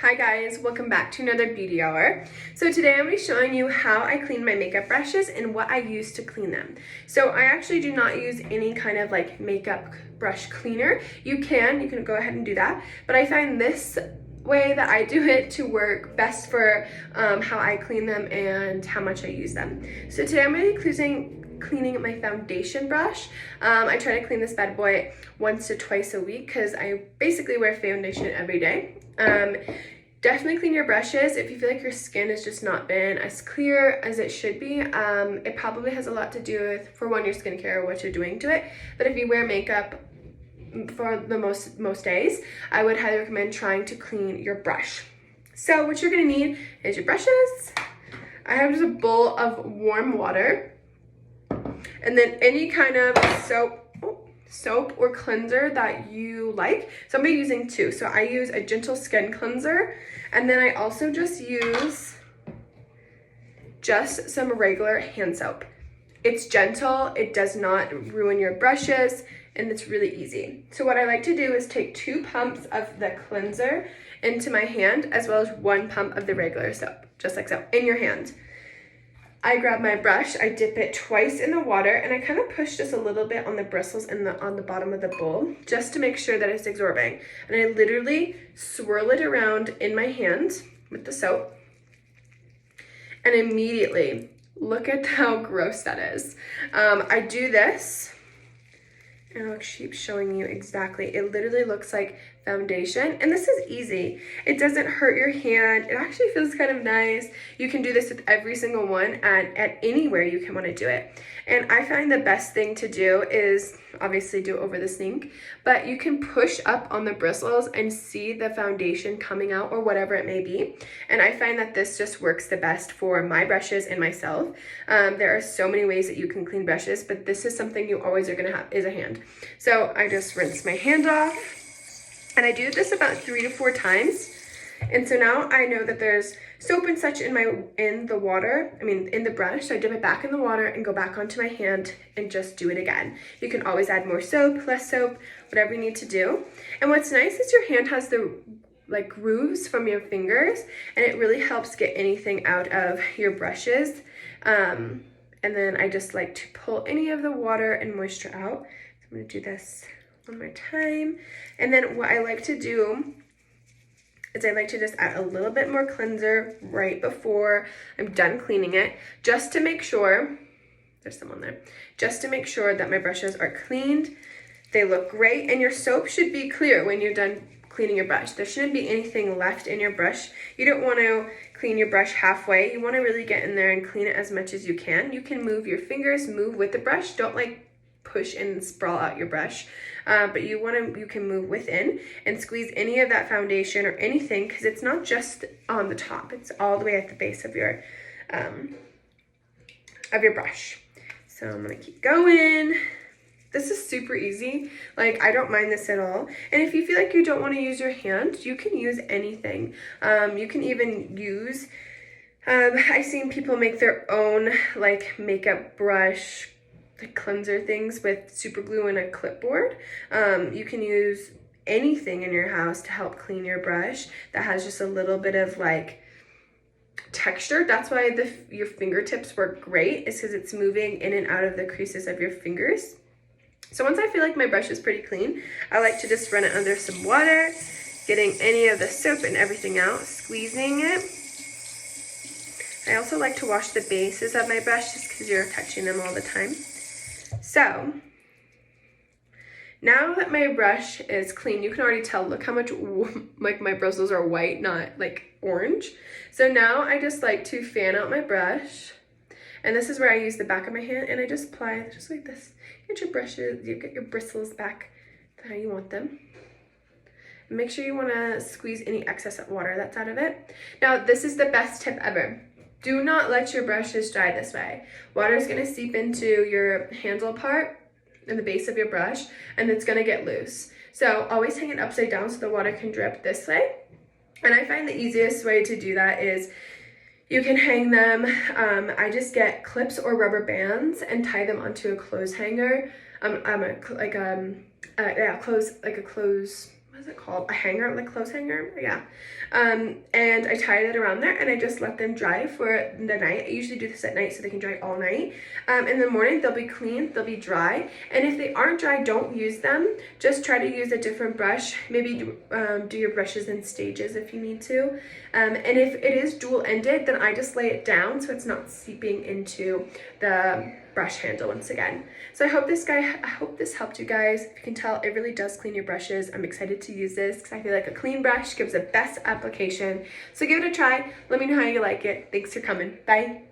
Hi guys, welcome back to another beauty hour. So today I'm going to be showing you how I clean my makeup brushes and what I use to clean them. So I actually do not use any kind of like makeup brush cleaner. You can go ahead and do that, but I find this way that I do it to work best for how I clean them and how much I use them. So today I'm going to be cleaning my foundation brush. I try to clean this bad boy once to twice a week because I basically wear foundation every day. Definitely clean your brushes if you feel like your skin has just not been as clear as it should be. It probably has a lot to do with, for one, your skincare, what you're doing to it. But if you wear makeup for the most days, I would highly recommend trying to clean your brush. So what you're gonna need is your brushes. I have just a bowl of warm water, and then any kind of soap or cleanser that you like. So I'm gonna be using two. So I use a gentle skin cleanser, and then I also just use some regular hand soap. It's gentle, it does not ruin your brushes, and it's really easy. So what I like to do is take 2 pumps of the cleanser into my hand, as well as 1 pump of the regular soap, just like so, in your hand. I grab my brush, I dip it twice in the water, and I kind of push just a little bit on the bristles and on the bottom of the bowl, just to make sure that it's absorbing. And I literally swirl it around in my hand with the soap, and immediately, look at how gross that is. I do this, and I'll keep showing you exactly. It literally looks like foundation, and this is easy. It doesn't hurt your hand. It actually feels kind of nice. You can do this with every single one and at anywhere you can want to do it. And I find the best thing to do is obviously do it over the sink, but you can push up on the bristles and see the foundation coming out or whatever it may be. And I find that this just works the best for my brushes and myself. There are so many ways that you can clean brushes, but this is something you always are going to have is a hand. So I just rinse my hand off, and I do this about 3 to 4 times. And so now I know that there's soap and such in the water, in the brush. So I dip it back in the water and go back onto my hand and just do it again. You can always add more soap, less soap, whatever you need to do. And what's nice is your hand has the grooves from your fingers, and it really helps get anything out of your brushes. And then I just like to pull any of the water and moisture out. So I'm gonna do this one more time. And then what I like to do is I like to just add a little bit more cleanser right before I'm done cleaning it, just to make sure, there's someone there, just to make sure that my brushes are cleaned, they look great, and your soap should be clear when you're done cleaning your brush. There shouldn't be anything left in your brush. You don't want to clean your brush halfway. You want to really get in there and clean it as much as you can. You can move your fingers, move with the brush. Don't push and sprawl out your brush, but you can move within and squeeze any of that foundation or anything, because it's not just on the top, it's all the way at the base of your brush. So I'm gonna keep going. This is super easy. I don't mind this at all. And if you feel like you don't want to use your hand, you can use anything. You can even use I've seen people make their own makeup brush cleanser things with super glue and a clipboard. You can use anything in your house to help clean your brush that has just a little bit of texture. That's why your fingertips work great, is because it's moving in and out of the creases of your fingers. So once I feel like my brush is pretty clean, I like to just run it under some water, getting any of the soap and everything out, squeezing it. I also like to wash the bases of my brush just because you're touching them all the time. So now that my brush is clean, you can already tell, look how much my bristles are white, not orange. So now I just like to fan out my brush, and this is where I use the back of my hand, and I just apply just like this. Get your bristles back to how you want them. And make sure you want to squeeze any excess water that's out of it. Now this is the best tip ever. Do not let your brushes dry this way. Water is going to seep into your handle part and the base of your brush, and it's going to get loose. So always hang it upside down so the water can drip this way. And I find the easiest way to do that is you can hang them. I just get clips or rubber bands and tie them onto a clothes hanger. what is it called? A hanger, like clothes hanger? Yeah. And I tied it around there and I just let them dry for the night. I usually do this at night so they can dry all night. In the morning, they'll be clean, they'll be dry. And if they aren't dry, don't use them. Just try to use a different brush. Maybe do your brushes in stages if you need to. And if it is dual-ended, then I just lay it down so it's not seeping into the brush handle once again. So I hope this helped you guys. If you can tell, it really does clean your brushes. I'm excited to use this because I feel like a clean brush gives the best application. So give it a try. Let me know how you like it. Thanks for coming. Bye.